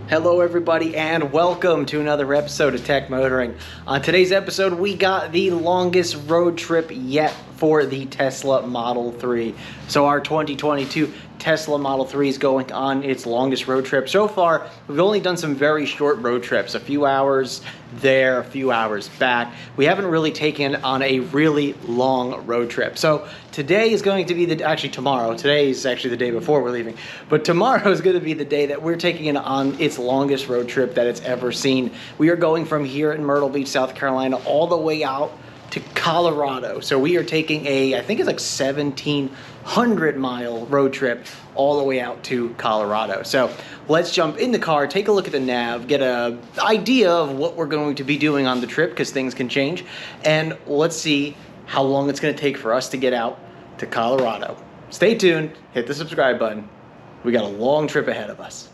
Hello everybody and welcome to another episode of Tech Motoring. On today's episode we got the longest road trip yet for the Tesla Model 3. So our 2022 Tesla Model 3 is going on its longest road trip. So far we've only done some very short road trips, a few hours there, a few hours back. We haven't really taken on a really long road trip. So today is going to be tomorrow. Today is actually the day before we're leaving. But tomorrow is going to be the day that we're taking it on its longest road trip that it's ever seen. We are going from here in Myrtle Beach, South Carolina, all the way out to Colorado. So we are taking I think it's like 1,700-mile road trip all the way out to Colorado. So let's jump in the car, take a look at the nav, get an idea of what we're going to be doing on the trip because things can change, and let's see how long it's going to take for us to get out to Colorado. Stay tuned, hit the subscribe button. We got a long trip ahead of us.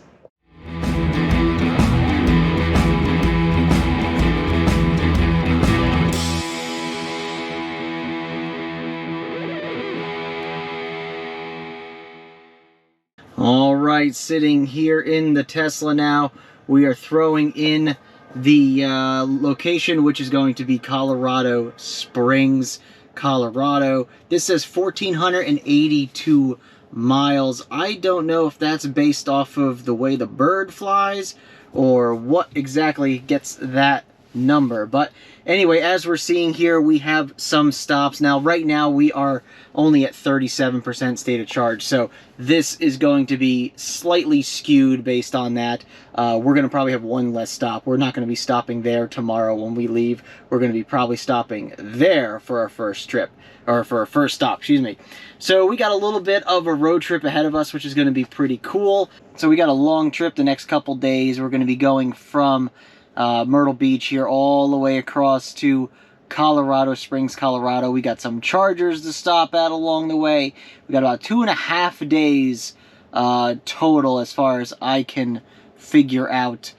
All right, sitting here in the Tesla now, we are throwing in the location, which is going to be Colorado Springs, Colorado. This says 1,482 miles. I don't know if that's based off of the way the bird flies or what exactly gets that number. But anyway, as we're seeing here, we have some stops. Now, right now, we are only at 37% state of charge. So this is going to be slightly skewed based on that. We're going to probably have one less stop. We're not going to be stopping there tomorrow when we leave. We're going to be probably stopping there for our first trip, or for our first stop, excuse me. So we got a little bit of a road trip ahead of us, which is going to be pretty cool. So we got a long trip the next couple days. We're going to be going from Myrtle Beach here all the way across to Colorado Springs, Colorado. We got some chargers to stop at along the way. We got about 2.5 days total as far as I can figure out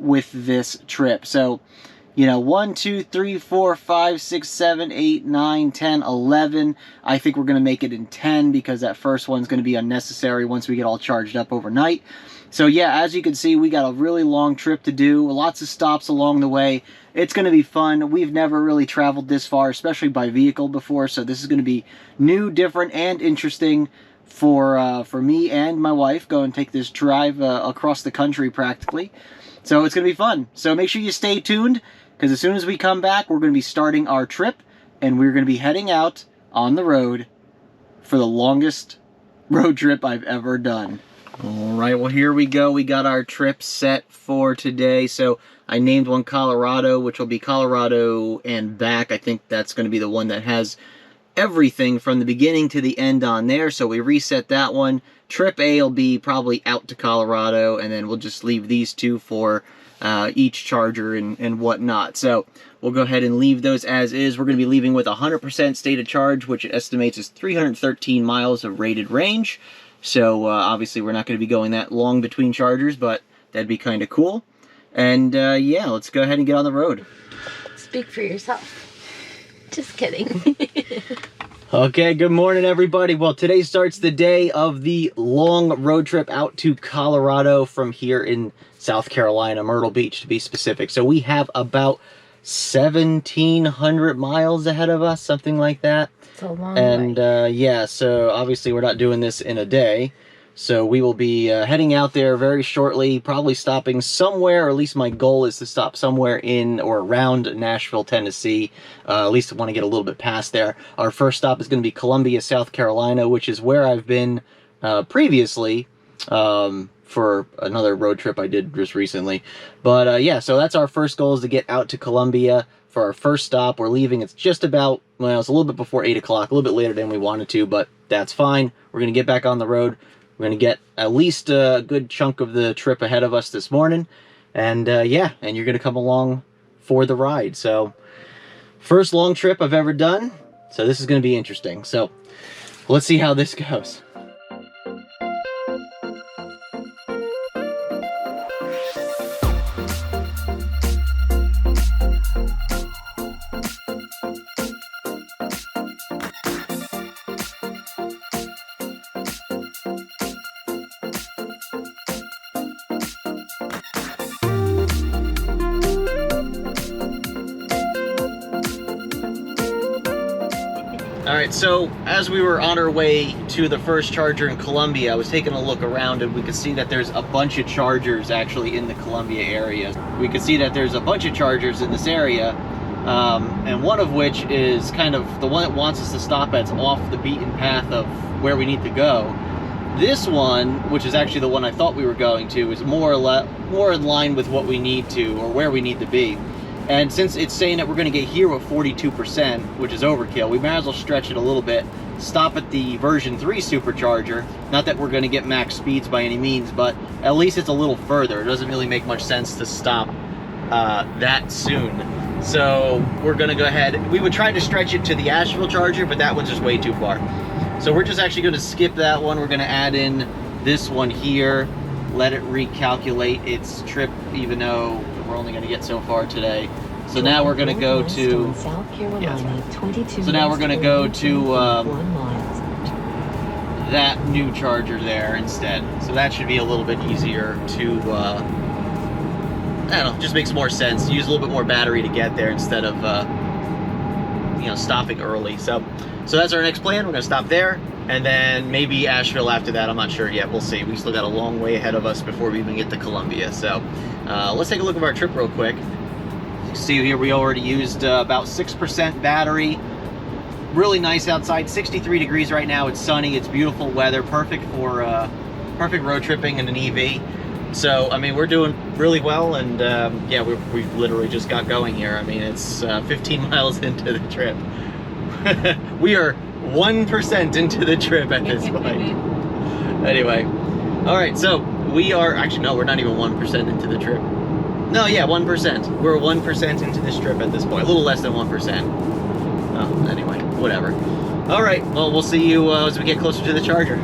with this trip. So, you know, 1, 2, 3, 4, 5, 6, 7, 8, 9, 10, 11. I think we're going to make it in 10 because that first one's going to be unnecessary once we get all charged up overnight. So yeah, as you can see, we got a really long trip to do, lots of stops along the way. It's going to be fun. We've never really traveled this far, especially by vehicle before, so this is going to be new, different, and interesting for me and my wife. Go and take this drive across the country practically. So it's going to be fun. So make sure you stay tuned, because as soon as we come back, we're going to be starting our trip, and we're going to be heading out on the road for the longest road trip I've ever done. All right, well, here we go. We got our trip set for today. So I named one Colorado, which will be Colorado and back. I think that's going to be the one that has everything from the beginning to the end on there. So we reset that one. Trip A will be probably out to Colorado, and then we'll just leave these two for each charger and whatnot. So we'll go ahead and leave those as is. We're going to be leaving with 100% state of charge, which it estimates is 313 miles of rated range. So obviously we're not going to be going that long between chargers, but that'd be kind of cool. And yeah, let's go ahead and get on the road. Speak for yourself. Just kidding. Okay, good morning everybody. Well, today starts the day of the long road trip out to Colorado from here in South Carolina, Myrtle Beach to be specific. So we have about 1,700 miles ahead of us, something like that. It's a long way. And yeah, so obviously we're not doing this in a day. So we will be heading out there very shortly, probably stopping somewhere, or at least my goal is to stop somewhere in or around Nashville, Tennessee. At least I want to get a little bit past there. Our first stop is going to be Columbia, South Carolina, which is where I've been previously for another road trip I did just recently. But yeah, so that's our first goal, is to get out to Columbia for our first stop. We're leaving, it's just about, well, it's a little bit before 8 o'clock, a little bit later than we wanted to, but that's fine. We're going to get back on the road. We're going to get at least a good chunk of the trip ahead of us this morning. And yeah, and you're going to come along for the ride. So first long trip I've ever done. So this is going to be interesting. So let's see how this goes. right, so as we were on our way to the first charger in Columbia, I was taking a look around and we could see that there's a bunch of chargers actually in the Columbia area. We could see that there's a bunch of chargers in this area, and one of which is kind of the one that wants us to stop at off the beaten path of where we need to go. This one, which is actually the one I thought we were going to, is more in line with what we need to, or where we need to be. And since it's saying that we're going to get here with 42%, which is overkill, we might as well stretch it a little bit, stop at the version 3 supercharger. Not that we're going to get max speeds by any means, but at least it's a little further. It doesn't really make much sense to stop that soon. So we're going to go ahead. We would try to stretch it to the Asheville charger, but that one's just way too far. So we're just actually going to skip that one. We're going to add in this one here, let it recalculate its trip, even though we're only going to get so far today. So now we're going to go to South Carolina, 22 so now we're going to go to that new charger there instead. So that should be a little bit easier to I don't know, just makes more sense. Use a little bit more battery to get there instead of you know, stopping early. So that's our next plan. We're going to stop there, and then maybe Asheville after that. I'm not sure yet. We'll see. We still got a long way ahead of us before we even get to Columbia. So let's take a look at our trip real quick. You see here we already used about 6% battery. Really nice outside. 63 degrees right now. It's sunny. It's beautiful weather. Perfect for perfect road tripping in an EV. So I mean, we're doing really well, and yeah, we literally just got going here. I mean, it's 15 miles into the trip. We are 1% into the trip at this point. Anyway, all right, so we are, actually no, we're not even 1% into the trip. No, yeah, 1%. We're 1% into this trip at this point, a little less than 1%. Oh, anyway, whatever. All right, well, we'll see you as we get closer to the charger.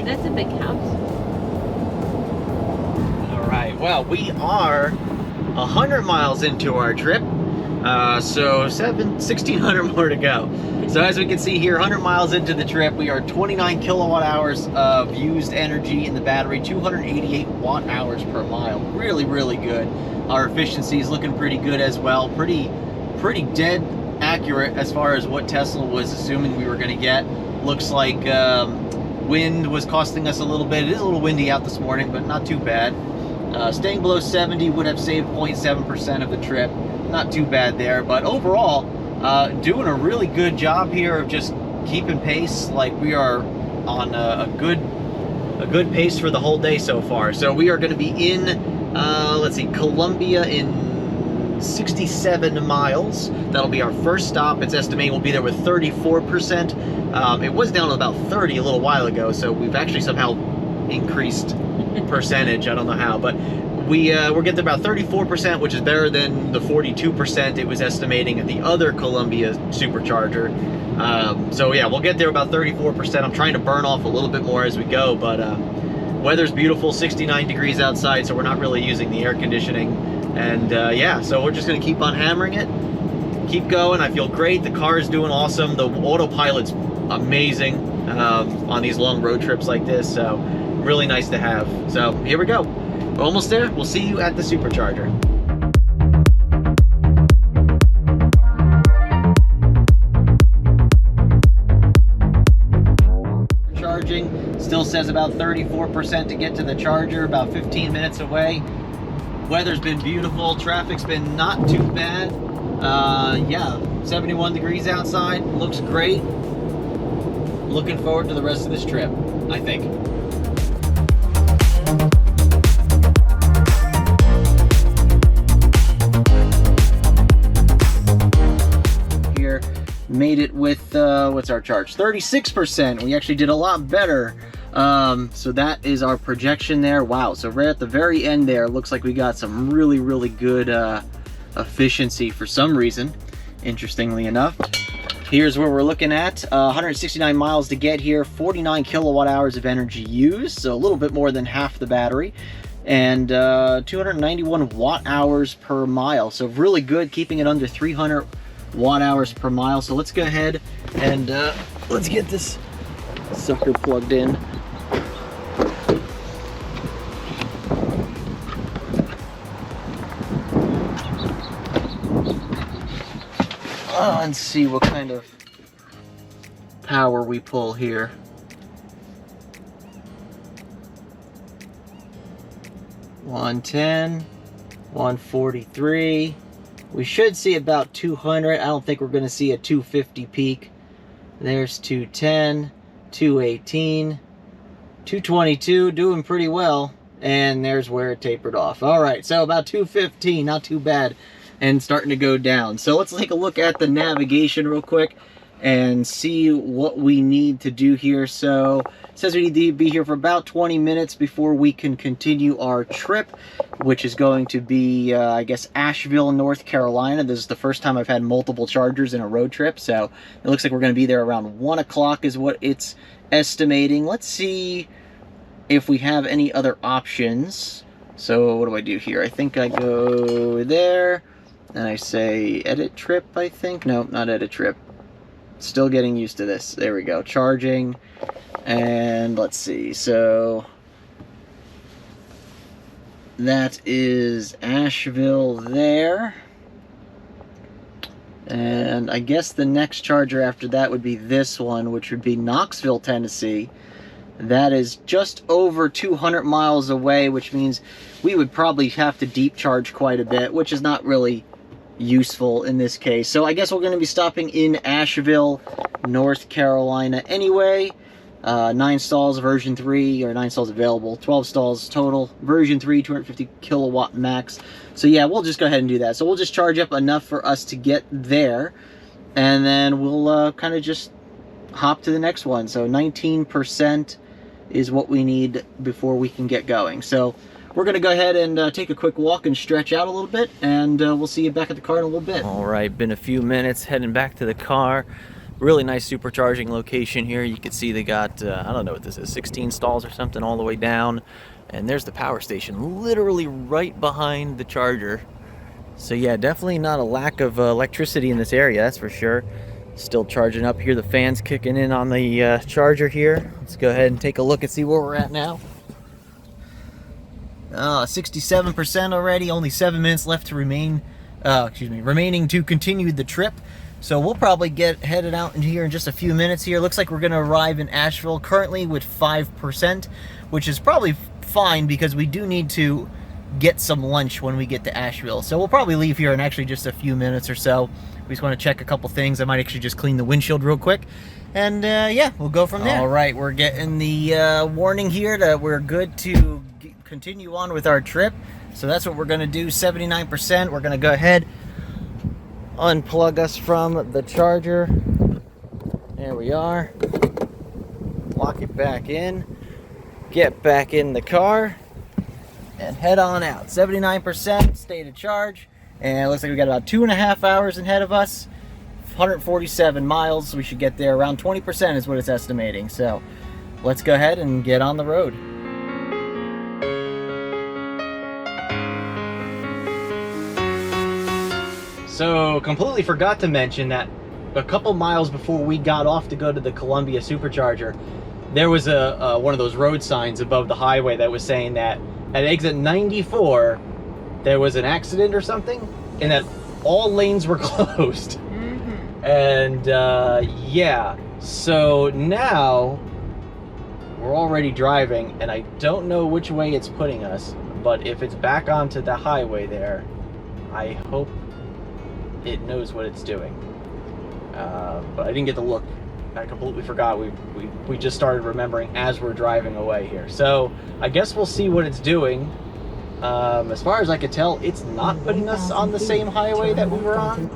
That's a big house. All right, well, we are 100 miles into our trip, so 1,600 more to go. So as we can see here, 100 miles into the trip, we are 29 kilowatt hours of used energy in the battery, 288 watt hours per mile. Really, really good. Our efficiency is looking pretty good as well. Pretty dead accurate as far as what Tesla was assuming we were going to get. Looks like wind was costing us a little bit. It is a little windy out this morning, but not too bad. Staying below 70 would have saved 0.7% of the trip. Not too bad there, but overall, doing a really good job here of just keeping pace. Like, we are on a good pace for the whole day so far. So we are going to be in, let's see, Columbia in 67 miles. That'll be our first stop. It's estimated we'll be there with 34%. It was down to about 30 a little while ago, so we've actually somehow increased percentage. I don't know how, but we're getting to about 34%, which is better than the 42% it was estimating at the other Columbia Supercharger. So yeah, we'll get there about 34%. I'm trying to burn off a little bit more as we go, but weather's beautiful, 69 degrees outside, so we're not really using the air conditioning. And yeah, so we're just gonna keep on hammering it, keep going. I feel great. The car is doing awesome. The autopilot's amazing on these long road trips like this, so really nice to have. So here we go. We're almost there. We'll see you at the Supercharger. Charging still says about 34% to get to the charger, about 15 minutes away. Weather's been beautiful. Traffic's been not too bad. Yeah, 71 degrees outside. Looks great. Looking forward to the rest of this trip, I think. Here, made what's our charge? 36%. We actually did a lot better. So that is our projection there. Wow, so right at the very end there, looks like we got some really, really good efficiency for some reason, interestingly enough. Here's where we're looking at, 169 miles to get here, 49 kilowatt hours of energy used, so a little bit more than half the battery, and 291 watt hours per mile, so really good, keeping it under 300 watt hours per mile. So let's go ahead and let's get this sucker plugged in. And see what kind of power we pull here. $110, $143. We should see about 200. I don't think we're going to see a 250 peak. There's 210, 218, 222, doing pretty well. And there's where it tapered off. All right, so about 215, not too bad. And starting to go down. So let's take a look at the navigation real quick and see what we need to do here. So it says we need to be here for about 20 minutes before we can continue our trip, which is going to be, I guess, Asheville, North Carolina. This is the first time I've had multiple chargers in a road trip, so it looks like we're going to be there around 1 o'clock is what it's estimating. Let's see if we have any other options. So what do I do here? I think I go there. And I say edit trip, I think. No, not edit trip. Still getting used to this. There we go. Charging. And let's see. So that is Asheville there. And I guess the next charger after that would be this one, which would be Knoxville, Tennessee. That is just over 200 miles away, which means we would probably have to deep charge quite a bit, which is not really useful in this case. So I guess we're going to be stopping in Asheville, North Carolina anyway. 9 stalls version 3, or 9 stalls available, 12 stalls total, version 3, 250 kilowatt max. So yeah, we'll just go ahead and do that. So we'll just charge up enough for us to get there, and then we'll kind of just hop to the next one. So 19% is what we need before we can get going. So we're going to go ahead and take a quick walk and stretch out a little bit, and we'll see you back at the car in a little bit. All right, been a few minutes heading back to the car. Really nice supercharging location here. You can see they got, I don't know what this is, 16 stalls or something all the way down. And there's the power station literally right behind the charger. So yeah, definitely not a lack of electricity in this area, that's for sure. Still charging up here. The fan's kicking in on the charger here. Let's go ahead and take a look and see where we're at now. 67% already, only 7 minutes left to remaining to continue the trip. So we'll probably get headed out in here in just a few minutes here. Looks like we're going to arrive in Asheville currently with 5%, which is probably fine because we do need to get some lunch when we get to Asheville. So we'll probably leave here in actually just a few minutes or so. We just want to check a couple things. I might actually just clean the windshield real quick. And yeah, we'll go from there. All right, we're getting the warning here that we're good to continue on with our trip. So that's what we're going to do, 79%. We're going to go ahead, unplug us from the charger. There we are. Lock it back in. Get back in the car and head on out. 79% state of charge. And it looks like we got about 2.5 hours ahead of us. 147 miles. So we should get there around 20% is what it's estimating. So let's go ahead and get on the road. So, completely forgot to mention that a couple miles before we got off to go to the Columbia Supercharger, there was a one of those road signs above the highway that was saying that at exit 94, there was an accident or something, and that all lanes were closed. Mm-hmm. And, yeah, so now we're already driving, and I don't know which way it's putting us, but if it's back onto the highway there, I hope it knows what it's doing. But I didn't get to look. I completely forgot. We just started remembering as we're driving away here. So I guess we'll see what it's doing. As far as I could tell, it's not putting us on the same highway that we were on.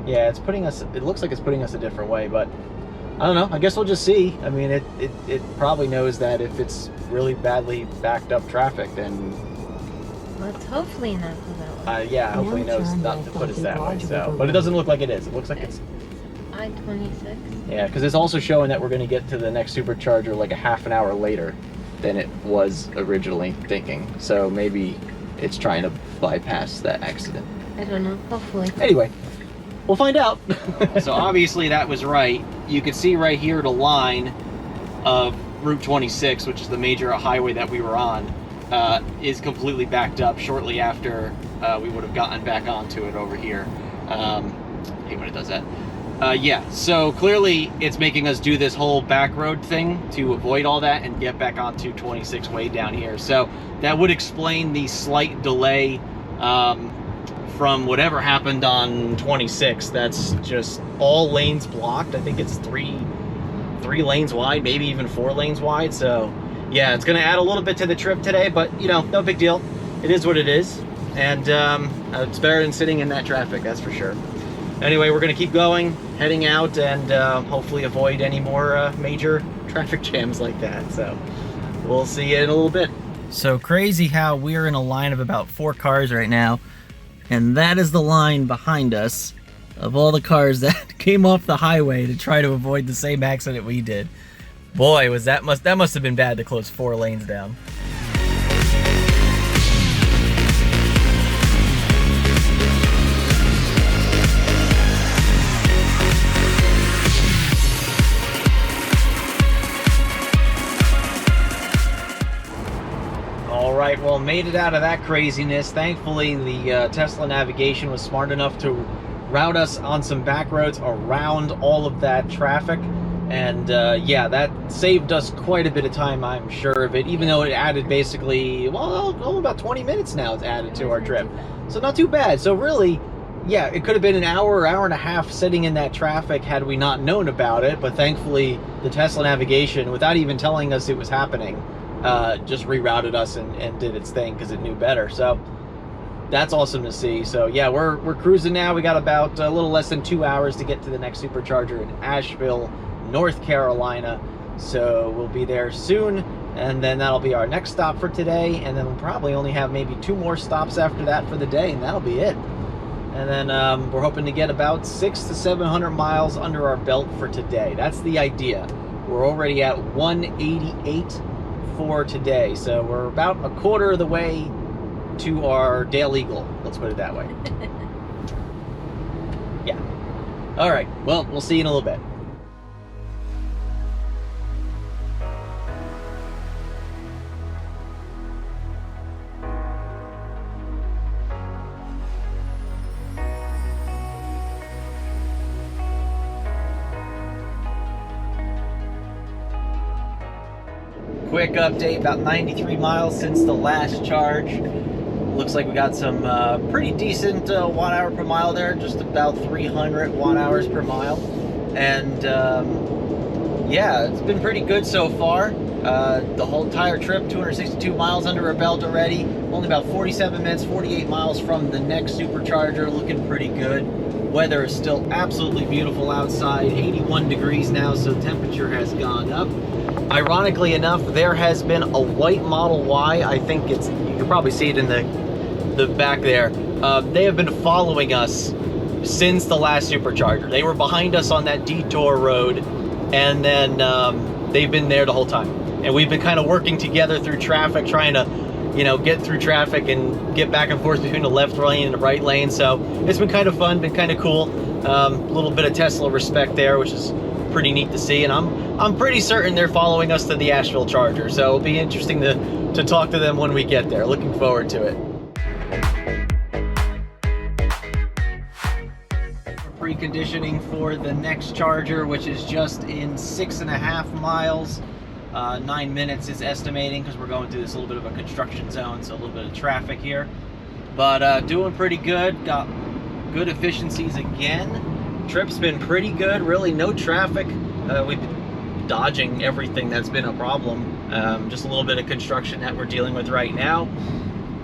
Yeah, it's putting us, it looks like it's putting us a different way, but I don't know. I guess we'll just see. I mean, it probably knows that if it's really badly backed up traffic, then... Let's hopefully not go that way. Yeah, hopefully it knows not to put us that way. So, but it doesn't look like it is. It looks like it's... I-26? Yeah, because it's also showing that we're going to get to the next supercharger like a half an hour later than it was originally thinking. So maybe it's trying to bypass that accident. I don't know. Hopefully. Anyway, we'll find out. So obviously that was right. You can see right here the line of Route 26, which is the major highway that we were on, is completely backed up shortly after we would have gotten back onto it over here. I hate when it does that. Yeah, so clearly it's making us do this whole back road thing to avoid all that and get back onto 26 way down here. So that would explain the slight delay from whatever happened on 26. That's just all lanes blocked. I think it's three lanes wide, maybe even 4 lanes wide. So yeah, it's gonna add a little bit to the trip today, but you know, no big deal. It is what it is. And it's better than sitting in that traffic, that's for sure. Anyway, we're going to keep going, heading out, and hopefully avoid any more major traffic jams like that. So we'll see you in a little bit. So crazy how we're in a line of about 4 cars right now, and that is the line behind us of all the cars that came off the highway to try to avoid the same accident we did. Boy, was that must have been bad to close 4 lanes down. Alright, well, made it out of that craziness. Thankfully, the Tesla navigation was smart enough to route us on some back roads around all of that traffic. And yeah, that saved us quite a bit of time, I'm sure of it, even though it added basically, well, about 20 minutes now it's added to our trip. So not too bad. So really, yeah, it could have been an hour and a half sitting in that traffic had we not known about it. But thankfully, the Tesla navigation, without even telling us it was happening, just rerouted us and did its thing because it knew better. So that's awesome to see. So yeah, we're cruising now. We got about a little less than 2 hours to get to the next supercharger in Asheville, North Carolina. So we'll be there soon, and then that'll be our next stop for today, and then we'll probably only have maybe 2 more stops after that for the day, and that'll be it. And then we're hoping to get about 600 to 700 miles under our belt for today. That's the idea. We're already at 188 for today, so we're about a quarter of the way to our Dale Eagle, let's put it that way. Yeah. All right, well, we'll see you in a little bit. Quick update, about 93 miles since the last charge. Looks like we got some pretty decent watt hour per mile there, just about 300 watt hours per mile. And yeah, it's been pretty good so far. The whole entire trip, 262 miles under our belt already. Only about 47 minutes, 48 miles from the next supercharger, looking pretty good. Weather is still absolutely beautiful outside, 81 degrees now, so temperature has gone up. Ironically enough, there has been a white Model Y. I think it's, you can probably see it in the back there. They have been following us since the last supercharger. They were behind us on that detour road, and then they've been there the whole time. And we've been kind of working together through traffic, trying to, you know, get through traffic and get back and forth between the left lane and the right lane. So it's been kind of fun, been kind of cool. A little bit of Tesla respect there, which is pretty neat to see. And I'm pretty certain they're following us to the Asheville Charger. So it'll be interesting to talk to them when we get there. Looking forward to it. Preconditioning for the next charger, which is just in 6.5 miles. 9 minutes is estimating, because we're going through this little bit of a construction zone, so a little bit of traffic here. But doing pretty good. Got good efficiencies again. Trip's been pretty good, really no traffic. We've been dodging everything that's been a problem. Just a little bit of construction that we're dealing with right now.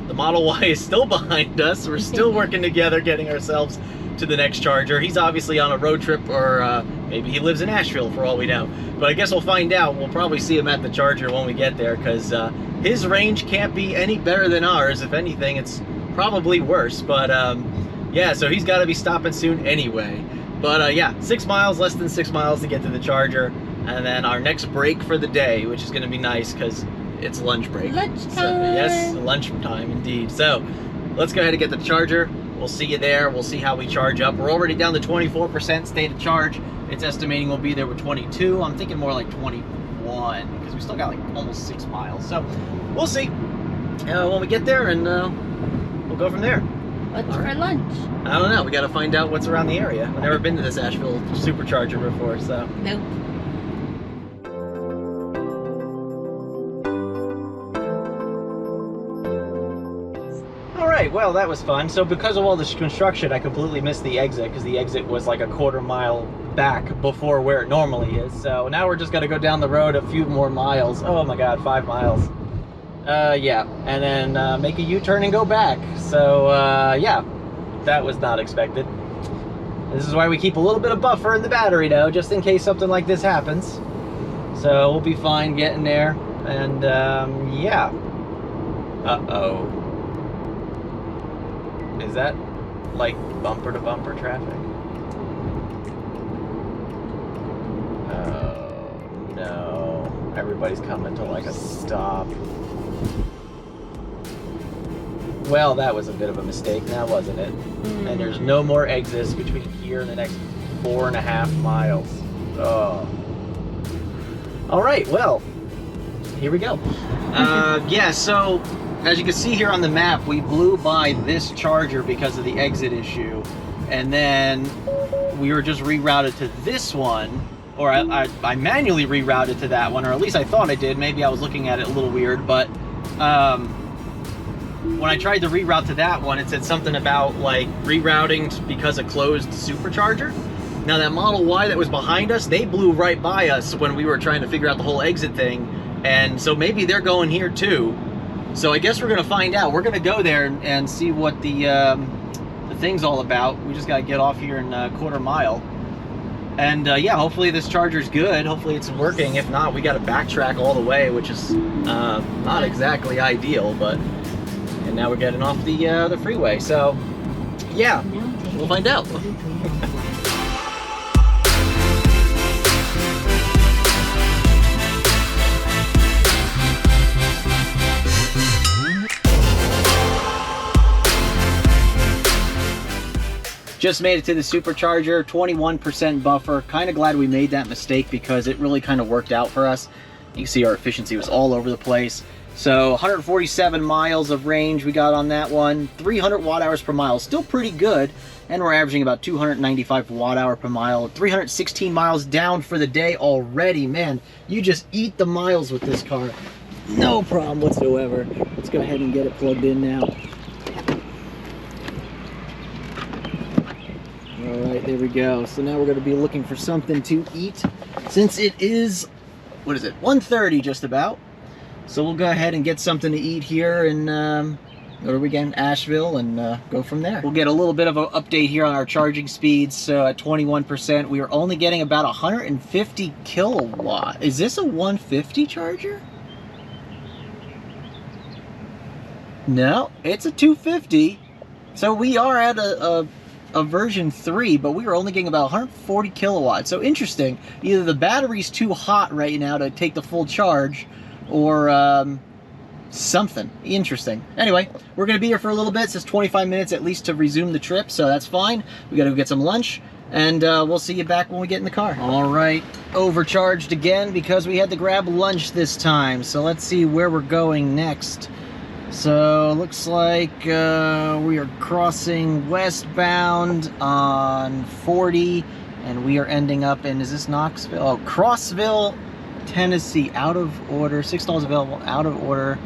The Model Y is still behind us. We're still working together, getting ourselves to the next charger. He's obviously on a road trip, or maybe he lives in Asheville for all we know. But I guess we'll find out. We'll probably see him at the charger when we get there, because his range can't be any better than ours. If anything, it's probably worse. But yeah, so he's got to be stopping soon anyway. But yeah, 6 miles, less than 6 miles to get to the charger. And then our next break for the day, which is going to be nice because it's lunch break. Lunchtime. So, yes, lunchtime indeed. So let's go ahead and get the charger. We'll see you there. We'll see how we charge up. We're already down to 24% state of charge. It's estimating we'll be there with 22. I'm thinking more like 21 because we still got like almost 6 miles. So we'll see when we get there, and we'll go from there. What's for lunch? I don't know. We got to find out what's around the area. I've never been to this Asheville Supercharger before, so. Nope. Alright, well, that was fun. So because of all this construction, I completely missed the exit, because the exit was like a quarter mile back before where it normally is. So now we're just going to go down the road a few more miles. Oh my god, 5 miles. Yeah, and then make a U-turn and go back. So yeah, that was not expected. This is why we keep a little bit of buffer in the battery though, just in case something like this happens. So we'll be fine getting there. And yeah. Uh-oh. Is that like bumper to bumper traffic? Oh no. Everybody's coming to like a stop. Well, that was a bit of a mistake now, wasn't it? And there's no more exits between here and the next 4.5 miles. Oh. All right, well, here we go. Yeah, so as you can see here on the map, we blew by this charger because of the exit issue. And then we were just rerouted to this one, or I manually rerouted to that one, or at least I thought I did. Maybe I was looking at it a little weird, but when I tried to reroute to that one, it said something about like rerouting because of closed supercharger. Now that Model Y that was behind us, they blew right by us when we were trying to figure out the whole exit thing. And so maybe they're going here too. So I guess we're gonna find out. We're gonna go there and see what the thing's all about. We just gotta get off here in a quarter mile. And yeah, hopefully this charger's good. Hopefully it's working. If not, we gotta backtrack all the way, which is not exactly ideal, but. And now we're getting off the freeway, so yeah, we'll find out. Just made it to the supercharger, 21% buffer. Kind of glad we made that mistake because it really kind of worked out for us. You can see our efficiency was all over the place. So 147 miles of range we got on that one, 300 watt-hours per mile, still pretty good, and we're averaging about 295 watt-hour per mile, 316 miles down for the day already. Man, you just eat the miles with this car. No problem whatsoever. Let's go ahead and get it plugged in now. Alright, there we go. So now we're going to be looking for something to eat, since it is, what is it, 1:30 just about. So we'll go ahead and get something to eat here in, where are we again? Asheville, and go from there. We'll get a little bit of an update here on our charging speeds. So at 21%, we are only getting about 150 kilowatt. Is this a 150 charger? No, it's a 250. So we are at a version 3, but we are only getting about 140 kilowatts. So interesting. Either the battery's too hot right now to take the full charge, or something interesting. Anyway, we're gonna be here for a little bit. It says 25 minutes at least to resume the trip, so that's fine. We gotta go get some lunch, and we'll see you back when we get in the car. All right, overcharged again because we had to grab lunch this time. So let's see where we're going next. So looks like we are crossing westbound on 40, and we are ending up in, is this Knoxville? Oh, Crossville, Tennessee. Out of order, 6 stalls available, out of order,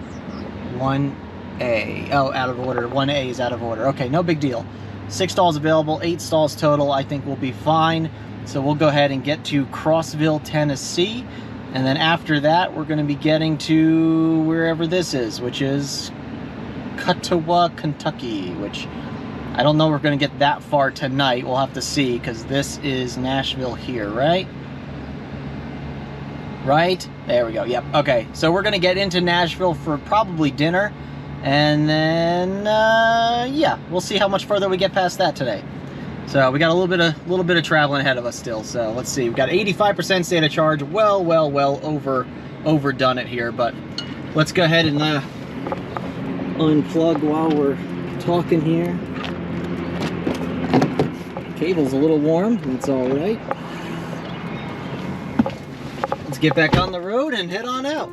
1A. Oh, out of order, 1A is out of order. Okay, no big deal. 6 stalls available, 8 stalls total. I think we'll be fine. So we'll go ahead and get to Crossville, Tennessee. And then after that, we're going to be getting to wherever this is, which is Cuttawa, Kentucky, which I don't know we're going to get that far tonight. We'll have to see, because this is Nashville here, right? Right? There we go. Yep. Okay, so we're going to get into Nashville for probably dinner, and then, yeah, we'll see how much further we get past that today. So we got a little bit of traveling ahead of us still. So let's see. We've got 85% state of charge. Well overdone it here, but let's go ahead and unplug while we're talking here. Cable's a little warm. That's all right. Let's get back on the road and head on out.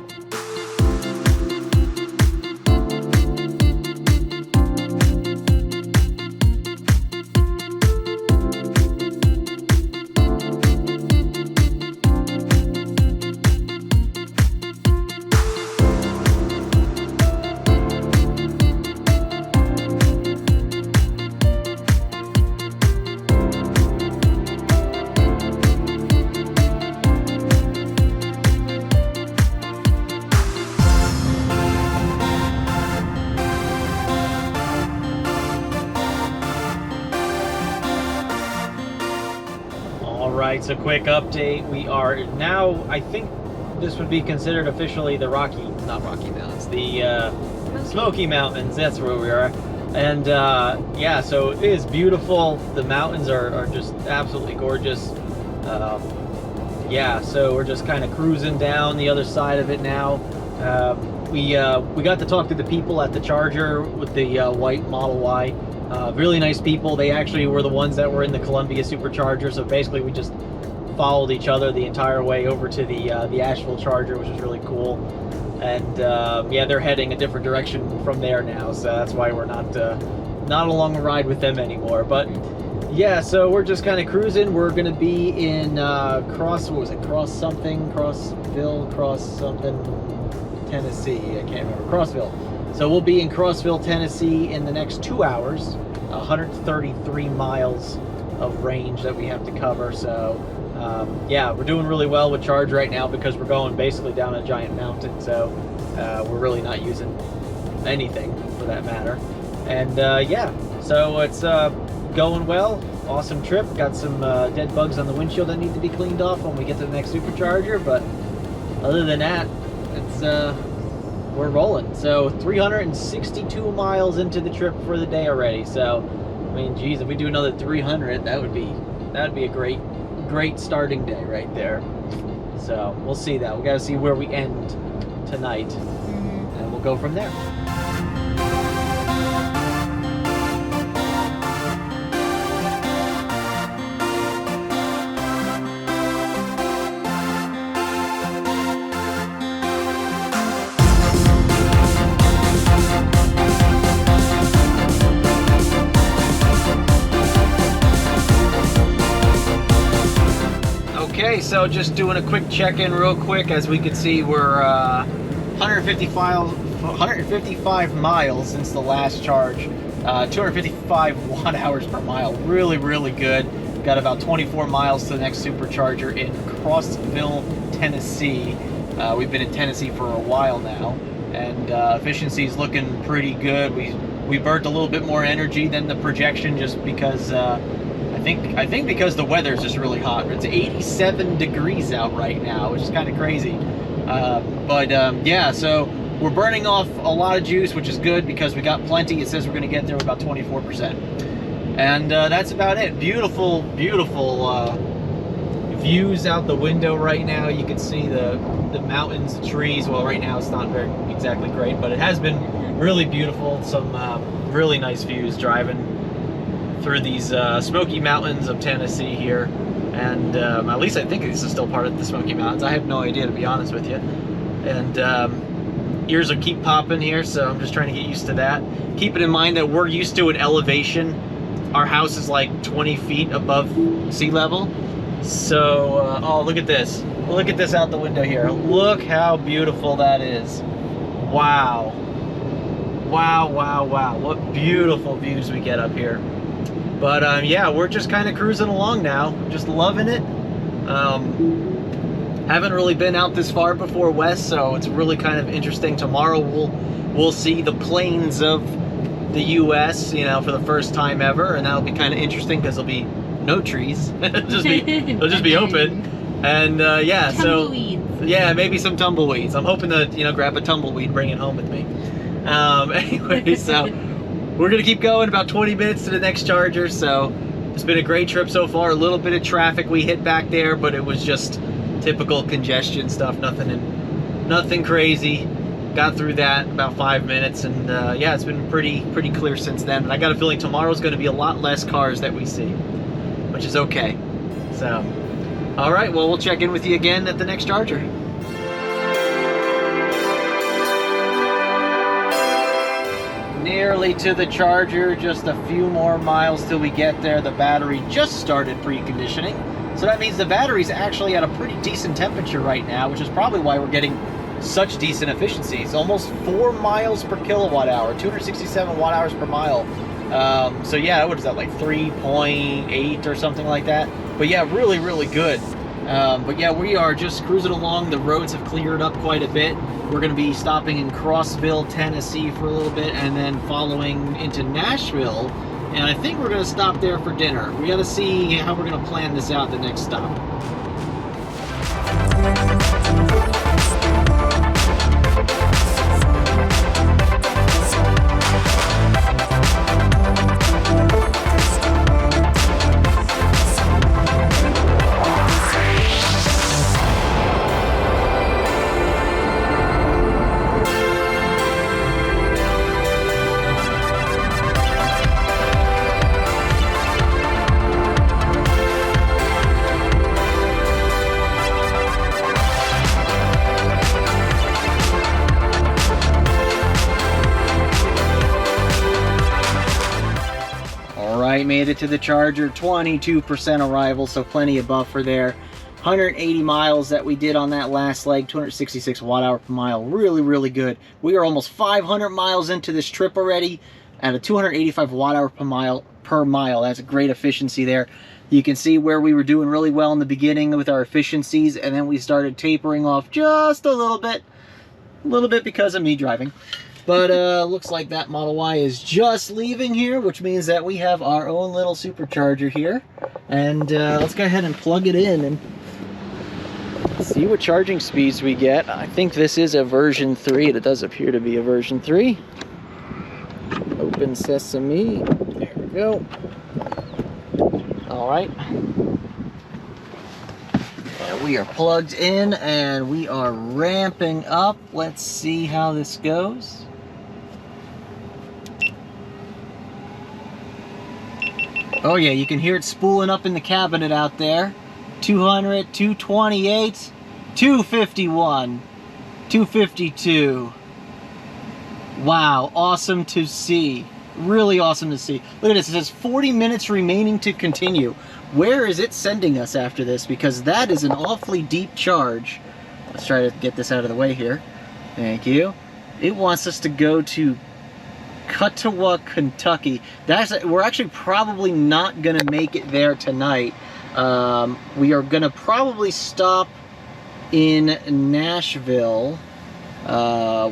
Alright, so quick update. We are now, I think this would be considered officially the not Rocky Mountains, the Smoky Mountains. That's where we are. And yeah, so it is beautiful. The mountains are just absolutely gorgeous. Yeah, so we're just kind of cruising down the other side of it now. We got to talk to the people at the charger with the white Model Y. Really nice people. They actually were the ones that were in the Columbia Supercharger, so basically we just followed each other the entire way over to the Asheville Charger, which was really cool. And yeah, they're heading a different direction from there now, so that's why we're not along a ride with them anymore. But yeah, so we're just kind of cruising. We're gonna be in Crossville, Tennessee. I can't remember. Crossville. So we'll be in Crossville, Tennessee in the next 2 hours. 133 miles of range that we have to cover. So yeah, we're doing really well with charge right now because we're going basically down a giant mountain. So we're really not using anything for that matter. And yeah, so it's going well. Awesome trip. Got some dead bugs on the windshield that need to be cleaned off when we get to the next supercharger. But other than that, it's we're rolling. So 362 miles into the trip for the day already. So I mean, geez, if we do another 300, that would be a great starting day right there. So we'll see that. We got to see where we end tonight, and we'll go from there. Okay, so just doing a quick check-in real quick. As we can see, we're 155 miles since the last charge. 255 watt hours per mile. Really good. Got about 24 miles to the next supercharger in Crossville, Tennessee. We've been in Tennessee for a while now, and efficiency is looking pretty good. We burnt a little bit more energy than the projection, just because I think because the weather's just really hot. It's 87 degrees out right now, which is kind of crazy. Yeah, so we're burning off a lot of juice, which is good because we got plenty. It says we're going to get there with about 24%. And that's about it. Beautiful views out the window right now. You can see the mountains, the trees. Well, right now it's not exactly great, but it has been really beautiful. Some really nice views driving through these Smoky Mountains of Tennessee here. And at least I think this is still part of the Smoky Mountains. I have no idea, to be honest with you. And ears will keep popping here, so I'm just trying to get used to that. Keeping in mind that we're used to an elevation. Our house is like 20 feet above sea level. So, oh, look at this. Look at this out the window here. Look how beautiful that is. Wow. Wow. What beautiful views we get up here. But yeah, we're just kind of cruising along now, just loving it. Haven't really been out this far before west, so it's really kind of interesting. Tomorrow we'll we'll see the plains of the U.S., you know, for the first time ever, and that'll be kind of interesting because there'll be no trees. It'll just be open, and yeah, tumbleweeds. So yeah, maybe some tumbleweeds. I'm hoping to, you know, grab a tumbleweed, bring it home with me. Anyway, so we're gonna keep going about 20 minutes to the next charger. So it's been a great trip so far. A little bit of traffic we hit back there, but it was just typical congestion stuff. Nothing crazy. Got through that about 5 minutes, and yeah, it's been pretty clear since then. And I got a feeling tomorrow's going to be a lot less cars that we see, which is okay. So, all right, well, we'll check in with you again at the next charger. Nearly to the charger, just a few more miles till we get there. The battery just started preconditioning, so that means the battery's actually at a pretty decent temperature right now, which is probably why we're getting such decent efficiencies. Almost 4 miles per kilowatt hour, 267 watt hours per mile. So yeah, what is that, like 3.8 or something like that? But yeah, really good. But yeah, we are just cruising along. The roads have cleared up quite a bit. We're going to be stopping in Crossville, Tennessee for a little bit, and then following into Nashville. And I think we're going to stop there for dinner. We got to see how we're going to plan this out the next stop. Made it to the charger, 22% arrival, so plenty of buffer there. 180 miles that we did on that last leg, 266 watt hour per mile. Really good. We are almost 500 miles into this trip already at a 285 watt hour per mile. That's a great efficiency there. You can see where we were doing really well in the beginning with our efficiencies, and then we started tapering off just a little bit because of me driving. But looks like that Model Y is just leaving here, which means that we have our own little supercharger here. And let's go ahead and plug it in and see what charging speeds we get. I think this is a version 3. It does appear to be a version 3. Open sesame. There we go. All right. And we are plugged in and we are ramping up. Let's see how this goes. Oh yeah, you can hear it spooling up in the cabinet out there. 200, 228, 251, 252. Wow, awesome to see. Really awesome to see. Look at this, it says 40 minutes remaining to continue. Where is it sending us after this? Because that is an awfully deep charge. Let's try to get this out of the way here. Thank you. It wants us to go to Cuttawa, Kentucky. We're actually probably not going to make it there tonight. We are going to probably stop in Nashville,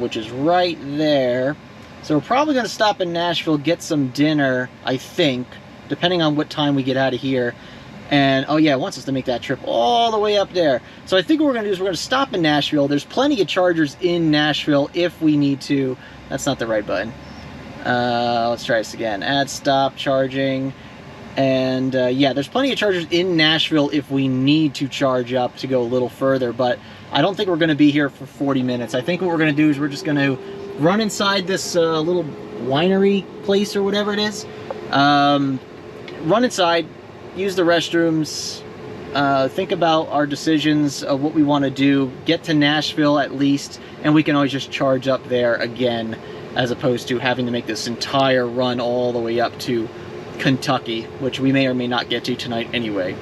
which is right there. So we're probably going to stop in Nashville, get some dinner, I think, depending on what time we get out of here. And, oh yeah, it wants us to make that trip all the way up there. So I think what we're going to do is we're going to stop in Nashville. There's plenty of chargers in Nashville if we need to. That's not the right button. Let's try this again. Add stop charging. And yeah, there's plenty of chargers in Nashville if we need to charge up to go a little further. But I don't think we're going to be here for 40 minutes. I think what we're going to do is we're just going to run inside this little winery place or whatever it is. Run inside, use the restrooms, think about our decisions of what we want to do, get to Nashville at least, and we can always just charge up there again, as opposed to having to make this entire run all the way up to Kentucky, which we may or may not get to tonight anyway.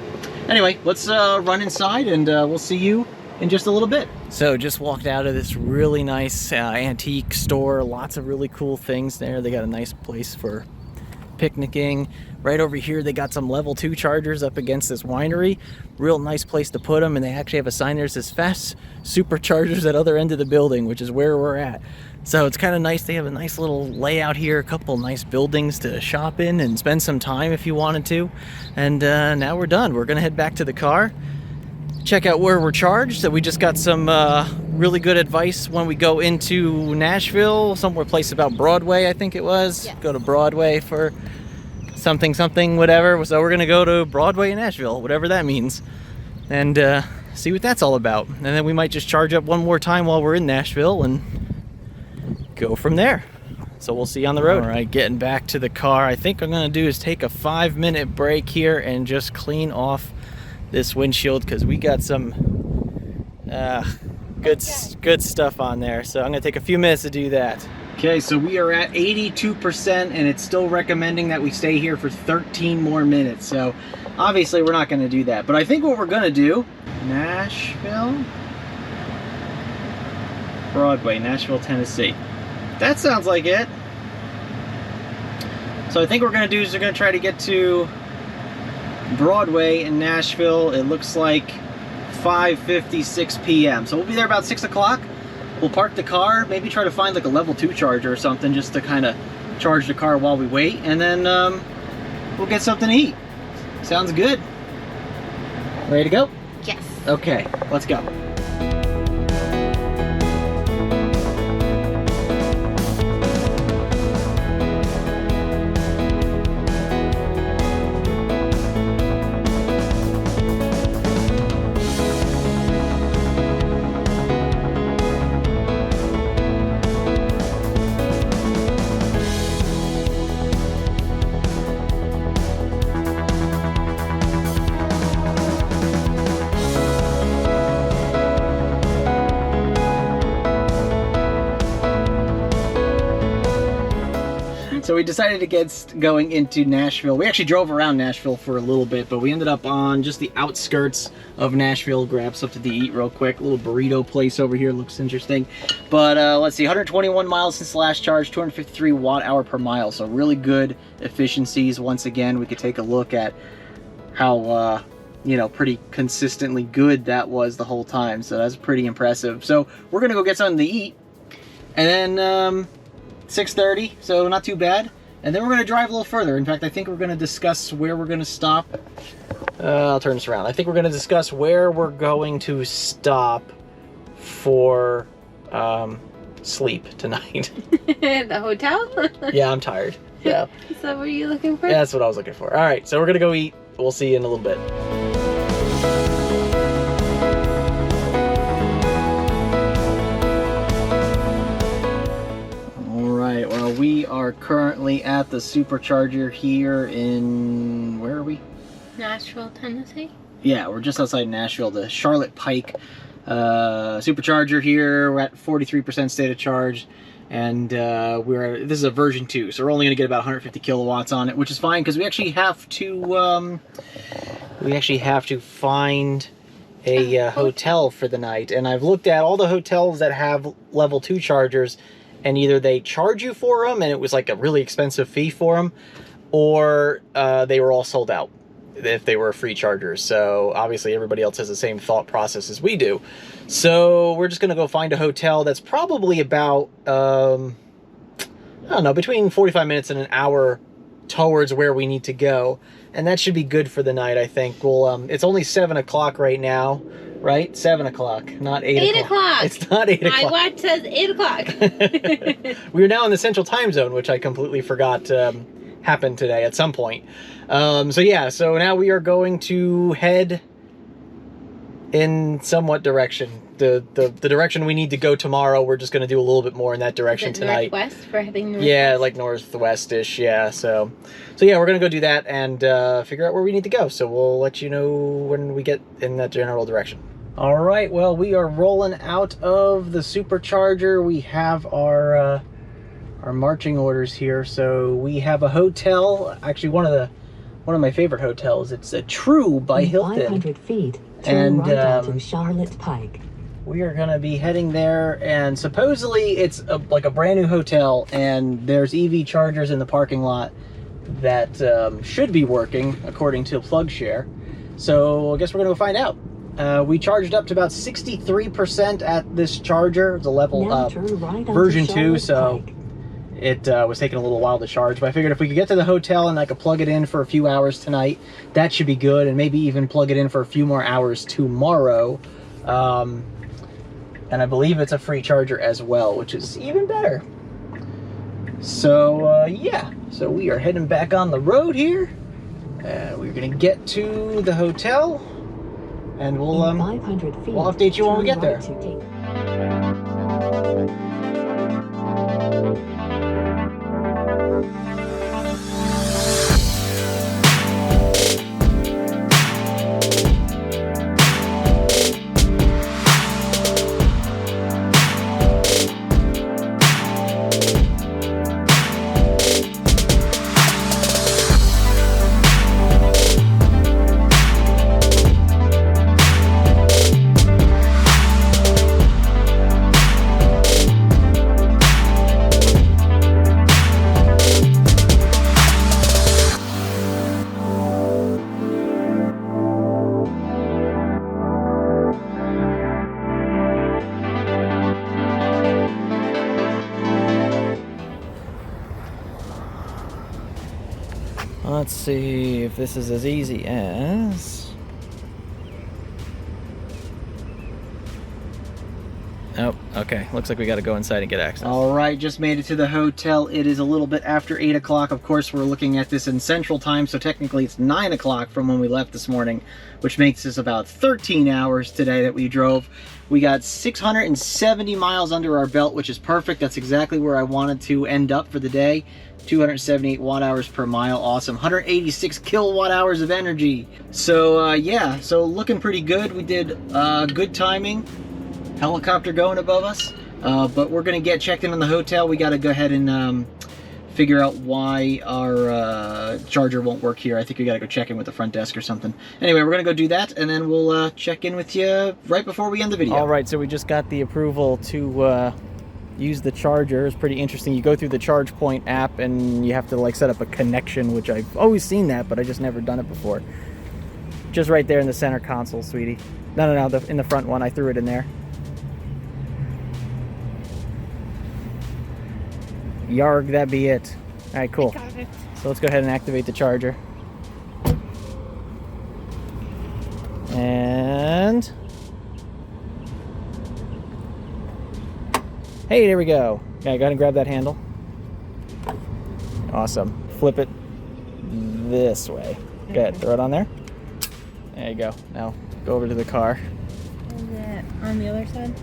Anyway, let's run inside and we'll see you in just a little bit. So just walked out of this really nice antique store. Lots of really cool things there. They got a nice place for picnicking. Right over here, they got some level 2 chargers up against this winery. Real nice place to put them, and they actually have a sign there that says Fast Superchargers at other end of the building, which is where we're at. So it's kind of nice. They have a nice little layout here, a couple nice buildings to shop in and spend some time if you wanted to. And now we're done. We're gonna head back to the car, check out where we're charged. So we just got some really good advice when we go into Nashville, somewhere place about Broadway, I think it was. Yeah. Go to Broadway for something, whatever. So we're gonna go to Broadway in Nashville, whatever that means, and see what that's all about. And then we might just charge up one more time while we're in Nashville and go from there. So we'll see you on the road. All right, getting back to the car. I think what I'm gonna do is take a 5-minute break here and just clean off this windshield, because we got some good stuff on there. So I'm gonna take a few minutes to do that. Okay, so we are at 82%, and it's still recommending that we stay here for 13 more minutes. So obviously we're not gonna do that, but I think what we're gonna do, Nashville, Broadway, Nashville, Tennessee. That sounds like it. So I think what we're gonna do is we're gonna try to get to Broadway in Nashville. It looks like 5:56 p.m. So we'll be there about 6 o'clock. We'll park the car, maybe try to find like a level 2 charger or something just to kind of charge the car while we wait, and then we'll get something to eat. Sounds good. Ready to go? Yes. Okay, let's go. So we decided to get going into Nashville. We actually drove around Nashville for a little bit, but we ended up on just the outskirts of Nashville. Grab something to eat real quick. A little burrito place over here, looks interesting. But let's see, 121 miles since the last charge, 253 watt-hour per mile. So really good efficiencies. Once again, we could take a look at how you know, pretty consistently good that was the whole time. So that's pretty impressive. So we're gonna go get something to eat, and then 6:30, so not too bad. And then we're going to drive a little further. In fact, I think we're going to discuss where we're going to stop. I'll turn this around. I think we're going to discuss where we're going to stop for sleep tonight. The hotel? Yeah, I'm tired. Yeah. Is that what you're looking for? Yeah, that's what I was looking for. All right, so we're going to go eat. We'll see you in a little bit. Well, we are currently at the Supercharger here in, where are we? Nashville, Tennessee? Yeah, we're just outside Nashville, the Charlotte Pike Supercharger here. We're at 43% state of charge, and this is a version 2, so we're only going to get about 150 kilowatts on it, which is fine, because we actually have to find a hotel for the night. And I've looked at all the hotels that have level 2 chargers, and either they charge you for them, and it was like a really expensive fee for them, or they were all sold out if they were free chargers. So obviously everybody else has the same thought process as we do. So we're just gonna go find a hotel that's probably about, I don't know, between 45 minutes and an hour towards where we need to go. And that should be good for the night, I think. We'll, it's only 7 o'clock right now. Right? 7 o'clock, not 8 o'clock. It's not 8 o'clock. My watch says 8 o'clock. We are now in the Central Time Zone, which I completely forgot happened today at some point. So yeah, so now we are going to head in somewhat direction. The direction we need to go tomorrow, we're just going to do a little bit more in that direction tonight. Northwest for heading northwest? Yeah, like northwest-ish, yeah. So yeah, we're going to go do that and figure out where we need to go. So we'll let you know when we get in that general direction. All right, well, we are rolling out of the Supercharger. We have our marching orders here. So we have a hotel, actually one of my favorite hotels. It's a True by Hilton. 500 feet, turn right onto Charlotte Pike. We are gonna be heading there, and supposedly it's like a brand new hotel, and there's EV chargers in the parking lot, that should be working according to PlugShare. So I guess we're gonna go find out. We charged up to about 63% at this charger. It's a level version 2, so it was taking a little while to charge, but I figured if we could get to the hotel and I could plug it in for a few hours tonight, that should be good, and maybe even plug it in for a few more hours tomorrow. And I believe it's a free charger as well, which is even better. So yeah, so we are heading back on the road here. We're gonna get to the hotel, and we'll update you when we get there. Let's see if this is as easy as... Oh, okay. Looks like we got to go inside and get access. All right, just made it to the hotel. It is a little bit after 8 o'clock. Of course, we're looking at this in Central Time, so technically it's 9 o'clock from when we left this morning, which makes this about 13 hours today that we drove. We got 670 miles under our belt, which is perfect. That's exactly where I wanted to end up for the day. 278 watt hours per mile. Awesome. 186 kilowatt hours of energy. So yeah, so looking pretty good. We did good timing. Helicopter going above us. But we're gonna get checked in on the hotel. We gotta go ahead and figure out why our charger won't work here. I think we gotta go check in with the front desk or something. Anyway, we're gonna go do that, and then we'll check in with you right before we end the video. All right, so we just got the approval to use the charger. It's pretty interesting. You go through the ChargePoint app and you have to like set up a connection, which I've always seen that, but I just never done it before. Just right there in the center console, sweetie. No, in the front one. I threw it in there. Yarg, that be it. All right, cool. Got it. So let's go ahead and activate the charger. And hey, there we go. Okay, go ahead and grab that handle. Awesome. Flip it this way. Good. Throw it on there. There you go. Now go over to the car. Is it on the other side?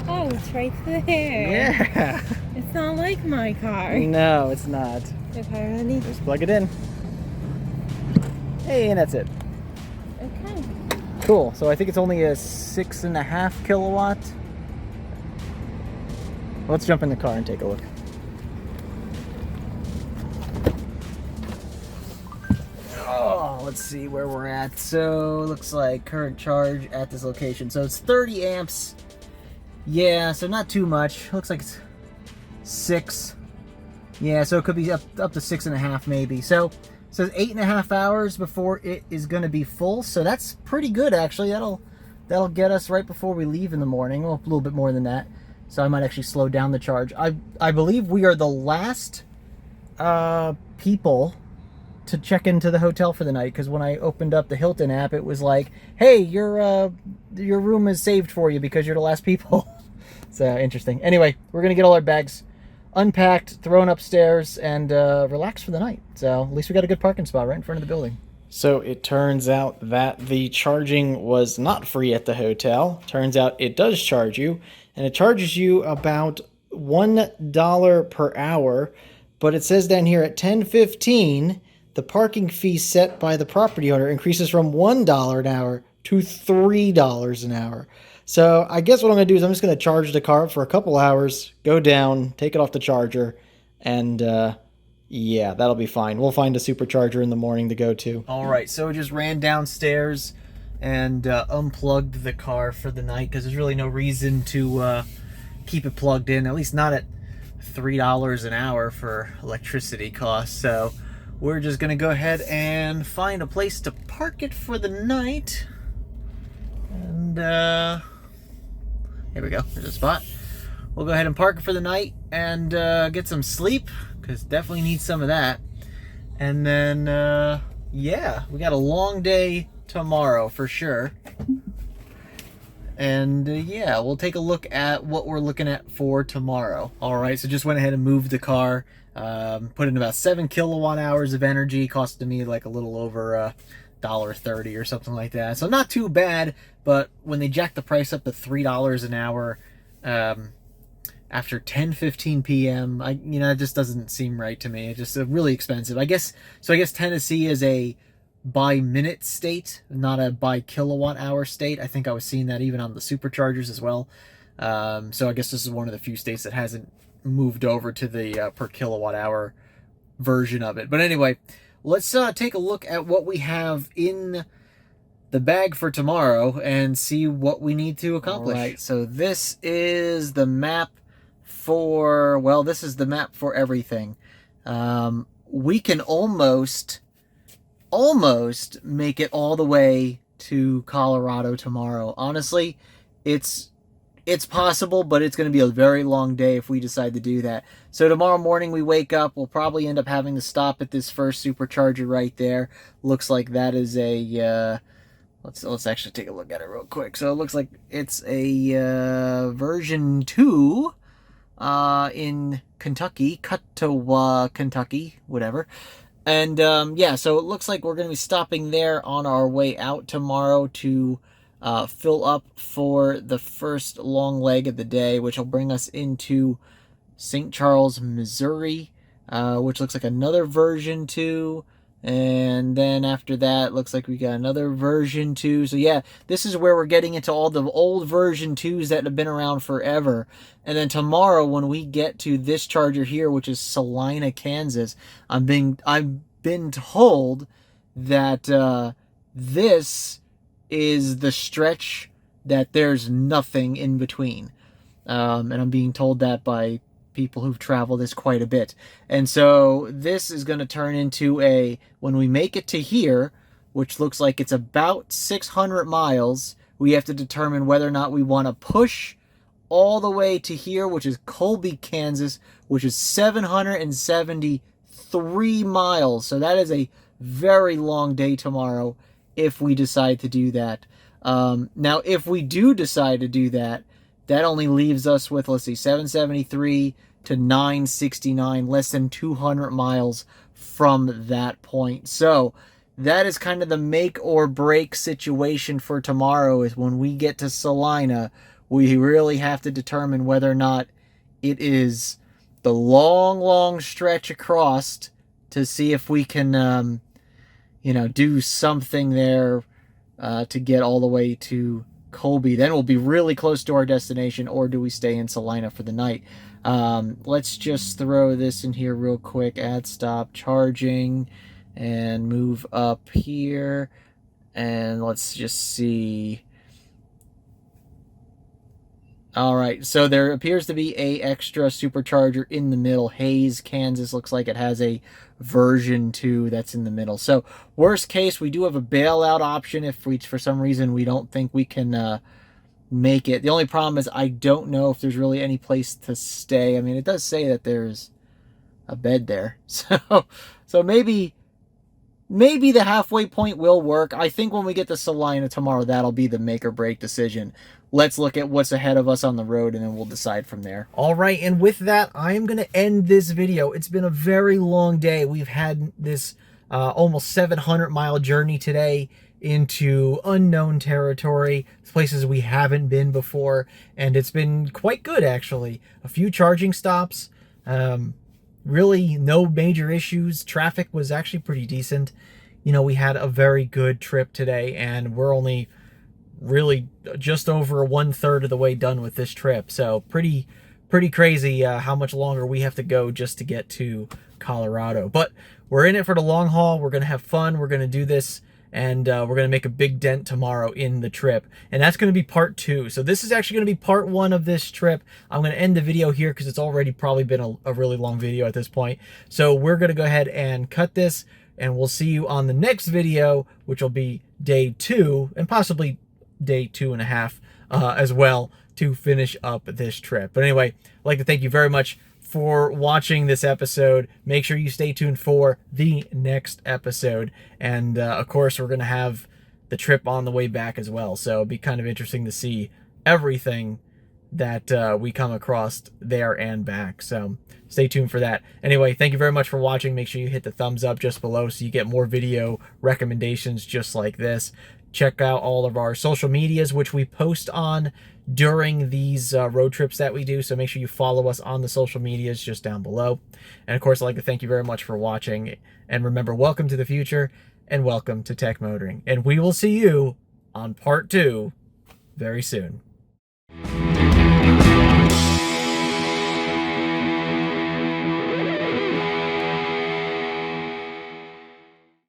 Oh, it's right there. Yeah. It's not like my car. No, it's not. Okay, ready? Just plug it in. Hey, and that's it. Okay. Cool. So I think it's only a 6.5 kilowatt. Let's jump in the car and take a look. Oh, let's see where we're at. So it looks like current charge at this location. So it's 30 amps. Yeah, so not too much. Looks like it's 6. Yeah, so it could be up to 6.5 maybe. So it says 8.5 hours before it is going to be full. So that's pretty good actually. That'll get us right before we leave in the morning. Well, a little bit more than that. So I might actually slow down the charge. I believe we are the last people to check into the hotel for the night, because when I opened up the Hilton app, it was like, hey, your room is saved for you because you're the last people. So interesting. Anyway, we're gonna get all our bags unpacked, thrown upstairs, and relax for the night. So at least we got a good parking spot right in front of the building. So it turns out that the charging was not free at the hotel. Turns out it does charge you, and it charges you about $1 per hour, but it says down here at 10:15, the parking fee set by the property owner increases from $1 an hour to $3 an hour. So I guess what I'm going to do is I'm just going to charge the car for a couple hours, go down, take it off the charger, and yeah, that'll be fine. We'll find a supercharger in the morning to go to. All right, so we just ran downstairs and unplugged the car for the night, because there's really no reason to keep it plugged in, at least not at $3 an hour for electricity costs. So we're just gonna go ahead and find a place to park it for the night. And here we go, there's a spot. We'll go ahead and park it for the night and get some sleep, because definitely need some of that. And then yeah, we got a long day tomorrow for sure. And yeah, we'll take a look at what we're looking at for tomorrow. All right, so just went ahead and moved the car, put in about 7 kilowatt hours of energy, costed me like a little over $1.30 or something like that. So not too bad, but when they jacked the price up to $3 an hour after 10:15 p.m., it just doesn't seem right to me. It's just really expensive. I guess Tennessee is a by minute state, not a by kilowatt hour state. I think I was seeing that even on the superchargers as well. So I guess this is one of the few states that hasn't moved over to the per kilowatt hour version of it. But anyway, let's take a look at what we have in the bag for tomorrow and see what we need to accomplish. All right, so this is the map for, well, this is the map for everything. We can almost make it all the way to Colorado tomorrow. Honestly, it's possible, but it's going to be a very long day if we decide to do that. So tomorrow morning we wake up, we'll probably end up having to stop at this first supercharger right there. Looks like that is a let's actually take a look at it real quick. So it looks like it's a version 2 in Kentucky, Cuttawa, Kentucky, whatever. And yeah, so it looks like we're going to be stopping there on our way out tomorrow to fill up for the first long leg of the day, which will bring us into St. Charles, Missouri, which looks like another version 2. And then after that, looks like we got another version 2. So yeah, this is where we're getting into all the old version 2s that have been around forever. And then tomorrow, when we get to this charger here, which is Salina, Kansas, I've been told that this is the stretch that there's nothing in between. And I'm being told that by people who've traveled this quite a bit. And so this is going to turn into when we make it to here, which looks like it's about 600 miles, we have to determine whether or not we want to push all the way to here, which is Colby, Kansas, which is 773 miles. So that is a very long day tomorrow if we decide to do that. Now, if we do decide to do that, that only leaves us with, let's see, 773 to 969, less than 200 miles from that point. So that is kind of the make or break situation for tomorrow, is when we get to Salina, we really have to determine whether or not it is the long stretch across to see if we can, do something there to get all the way to Colby. Then we'll be really close to our destination, or do we stay in Salina for the night? Let's just throw this in here real quick. Add stop charging and move up here. And let's just see. All right, so there appears to be a extra supercharger in the middle. Hayes, Kansas, looks like it has a version 2 that's in the middle. So worst case, we do have a bailout option if for some reason we don't think we can make it. The only problem is I don't know if there's really any place to stay. I mean, it does say that there's a bed there. So maybe the halfway point will work. I think when we get to Salina tomorrow, that'll be the make or break decision. Let's look at what's ahead of us on the road, and then we'll decide from there. All right, and with that, I am going to end this video. It's been a very long day. We've had this almost 700-mile journey today into unknown territory, places we haven't been before, and it's been quite good, actually. A few charging stops, really no major issues. Traffic was actually pretty decent. We had a very good trip today, and we're only really just over 1/3 of the way done with this trip. So pretty crazy how much longer we have to go just to get to Colorado. But we're in it for the long haul. We're going to have fun. We're going to do this and we're going to make a big dent tomorrow in the trip, and that's going to be part 2. So this is actually going to be part 1 of this trip. I'm going to end the video here because it's already probably been a really long video at this point. So we're going to go ahead and cut this, and we'll see you on the next video, which will be day 2 and possibly day 2.5 as well, to finish up this trip. But anyway, I'd like to thank you very much for watching this episode. Make sure you stay tuned for the next episode. And of course, we're going to have the trip on the way back as well. So it'll be kind of interesting to see everything that we come across there and back. So stay tuned for that. Anyway, thank you very much for watching. Make sure you hit the thumbs up just below so you get more video recommendations just like this. Check out all of our social medias, which we post on during these road trips that we do. So make sure you follow us on the social medias just down below. And of course, I'd like to thank you very much for watching. And remember, welcome to the future and welcome to Tech Motoring. And we will see you on part 2 very soon.